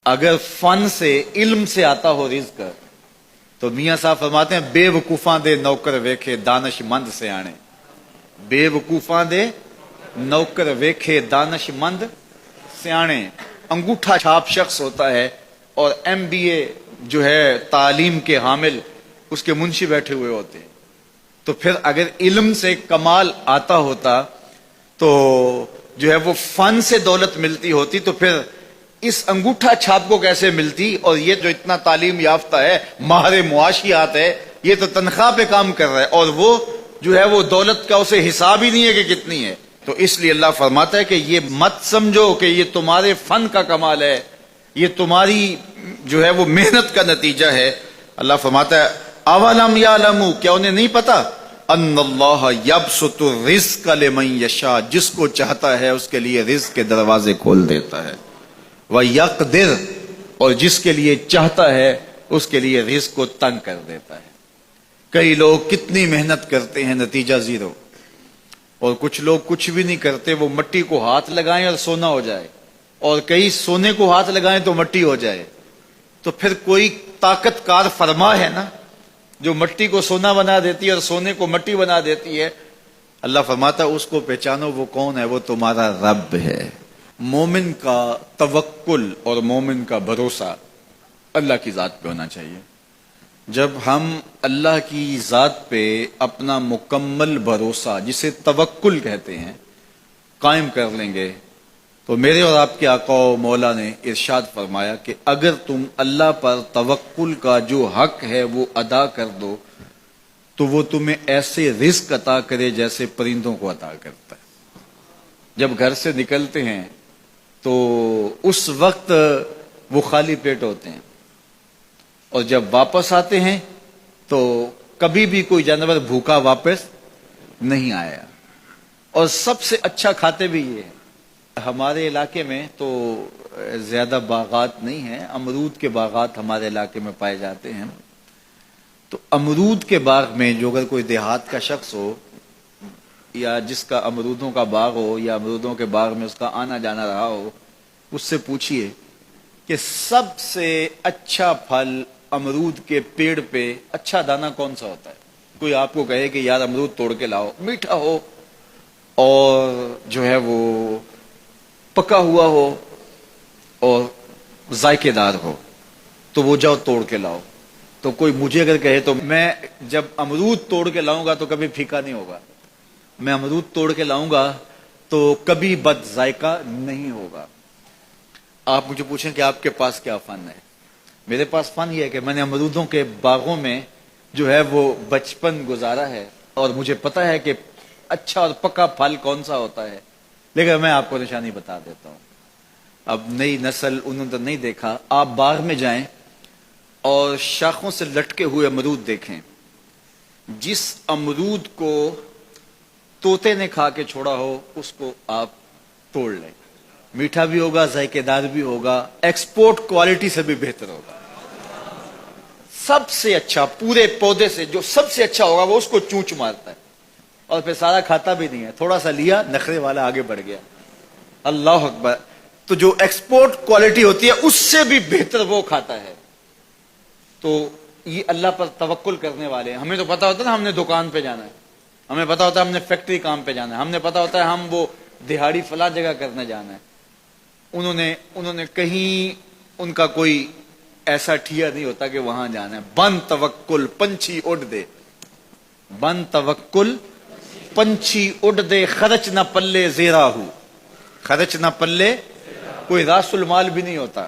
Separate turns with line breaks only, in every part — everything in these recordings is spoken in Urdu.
اگر فن سے علم سے آتا ہو رزق تو میاں صاحب فرماتے ہیں بے وقوفاں دے نوکر ویکھے دانش مند سے آنے. بے وقوفاں دے نوکر ویکھے دانش مند سیانے. انگوٹھا چھاپ شخص ہوتا ہے اور MBA جو ہے تعلیم کے حامل اس کے منشی بیٹھے ہوئے ہوتے ہیں. تو پھر اگر علم سے کمال آتا ہوتا تو جو ہے وہ فن سے دولت ملتی ہوتی تو پھر اس انگوٹھا چھاپ کو کیسے ملتی. اور یہ جو اتنا تعلیم یافتہ ہے ماہر معاشیات ہے یہ تو تنخواہ پہ کام کر رہا ہے اور وہ جو ہے وہ دولت کا اسے حساب ہی نہیں ہے کہ کتنی ہے. تو اس لیے اللہ فرماتا ہے کہ یہ مت سمجھو کہ یہ تمہارے فن کا کمال ہے, یہ تمہاری جو ہے وہ محنت کا نتیجہ ہے. اللہ فرماتا ہے اولم یعلموا, کیا انہیں نہیں پتا, ان اللہ یبسط الرزق لمن یشاء, جس کو چاہتا ہے اس کے لیے رزق کے دروازے کھول دیتا ہے, وَيَقْدِرْ, اور جس کے لیے چاہتا ہے اس کے لیے رزق کو تنگ کر دیتا ہے. کئی لوگ کتنی محنت کرتے ہیں نتیجہ زیرو, اور کچھ لوگ کچھ بھی نہیں کرتے, وہ مٹی کو ہاتھ لگائیں اور سونا ہو جائے, اور کئی سونے کو ہاتھ لگائیں تو مٹی ہو جائے. تو پھر کوئی طاقت کار فرما ہے نا جو مٹی کو سونا بنا دیتی ہے اور سونے کو مٹی بنا دیتی ہے. اللہ فرماتا ہے اس کو پہچانو, وہ کون ہے, وہ تمہارا رب ہے. مومن کا توکل اور مومن کا بھروسہ اللہ کی ذات پہ ہونا چاہیے. جب ہم اللہ کی ذات پہ اپنا مکمل بھروسہ جسے توکل کہتے ہیں قائم کر لیں گے تو میرے اور آپ کے آقا و مولا نے ارشاد فرمایا کہ اگر تم اللہ پر توکل کا جو حق ہے وہ ادا کر دو تو وہ تمہیں ایسے رزق عطا کرے جیسے پرندوں کو عطا کرتا ہے. جب گھر سے نکلتے ہیں تو اس وقت وہ خالی پیٹ ہوتے ہیں, اور جب واپس آتے ہیں تو کبھی بھی کوئی جانور بھوکا واپس نہیں آیا, اور سب سے اچھا کھاتے بھی یہ ہیں. ہمارے علاقے میں تو زیادہ باغات نہیں ہیں, امرود کے باغات ہمارے علاقے میں پائے جاتے ہیں. تو امرود کے باغ میں جو اگر کوئی دیہات کا شخص ہو یا جس کا امرودوں کا باغ ہو یا امرودوں کے باغ میں اس کا آنا جانا رہا ہو, اس سے پوچھئے کہ سب سے اچھا پھل امرود کے پیڑ پہ اچھا دانہ کون سا ہوتا ہے. کوئی آپ کو کہے کہ یار امرود توڑ کے لاؤ, میٹھا ہو اور جو ہے وہ پکا ہوا ہو اور ذائقے دار ہو تو وہ جاؤ توڑ کے لاؤ. تو کوئی مجھے اگر کہے تو میں جب امرود توڑ کے لاؤں گا تو کبھی پھیکا نہیں ہوگا, میں امرود توڑ کے لاؤں گا تو کبھی بد ذائقہ نہیں ہوگا. آپ مجھے پوچھیں کہ آپ کے پاس کیا فن ہے. میرے پاس فن یہ ہے کہ میں نے امرودوں کے باغوں میں جو ہے وہ بچپن گزارا ہے اور مجھے پتا ہے کہ اچھا اور پکا پھل کون سا ہوتا ہے. لیکن میں آپ کو نشانی بتا دیتا ہوں. اب نئی نسل انہوں نے نہیں دیکھا, آپ باغ میں جائیں اور شاخوں سے لٹکے ہوئے امرود دیکھیں. جس امرود کو طوطے نے کھا کے چھوڑا ہو اس کو آپ توڑ لیں, میٹھا بھی ہوگا, ذائقے دار بھی ہوگا, ایکسپورٹ کوالٹی سے بھی بہتر ہوگا. سب سے اچھا پورے پودے سے جو سب سے اچھا ہوگا وہ اس کو چونچ مارتا ہے اور پھر سارا کھاتا بھی نہیں ہے, تھوڑا سا لیا, نخرے والا آگے بڑھ گیا. اللہ اکبر. تو جو ایکسپورٹ کوالٹی ہوتی ہے اس سے بھی بہتر وہ کھاتا ہے. تو یہ اللہ پر توکل کرنے والے ہیں. ہمیں تو پتا ہوتا ہے نا ہم نے دکان پہ جانا ہے, ہمیں پتا ہوتا ہے ہم نے فیکٹری کام پہ جانا ہے, ہم نے پتا ہوتا ہے ہم وہ دہاڑی فلاں جگہ کرنے جانا ہے. انہوں نے کہیں ان کا کوئی ایسا ٹھیا نہیں ہوتا کہ وہاں جانا ہے. بن توکل پنچھی اڑ دے, بن توکل پنچھی اڑ دے, خرچ نہ پلے زیرا ہو, خرچ نہ پلے, کوئی راس المال بھی نہیں ہوتا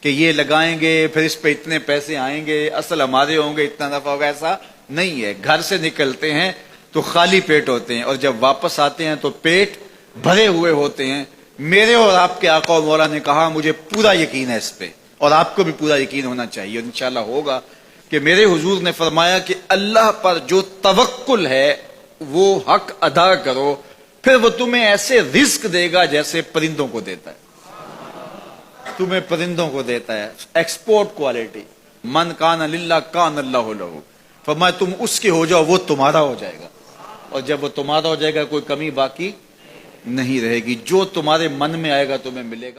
کہ یہ لگائیں گے پھر اس پہ اتنے پیسے آئیں گے, اصل ہمارے ہوں گے, اتنا نفع ہوگا, ایسا نہیں ہے. گھر سے نکلتے ہیں تو خالی پیٹ ہوتے ہیں اور جب واپس آتے ہیں تو پیٹ بھرے ہوئے ہوتے ہیں. میرے اور آپ کے آقا و مولا نے کہا مجھے پورا یقین ہے اس پہ, اور آپ کو بھی پورا یقین ہونا چاہیے, اور انشاءاللہ ہوگا, کہ میرے حضور نے فرمایا کہ اللہ پر جو توکل ہے وہ حق ادا کرو, پھر وہ تمہیں ایسے رزق دے گا جیسے پرندوں کو دیتا ہے, تمہیں پرندوں کو دیتا ہے. Export quality. من کان للہ کان اللہ لہ, فرمایا تم اس کے ہو جاؤ وہ تمہارا ہو جائے گا, اور جب وہ تمہارا ہو جائے گا کوئی کمی باقی نہیں رہے گی. جو تمہارے من میں آئے گا تمہیں ملے گا.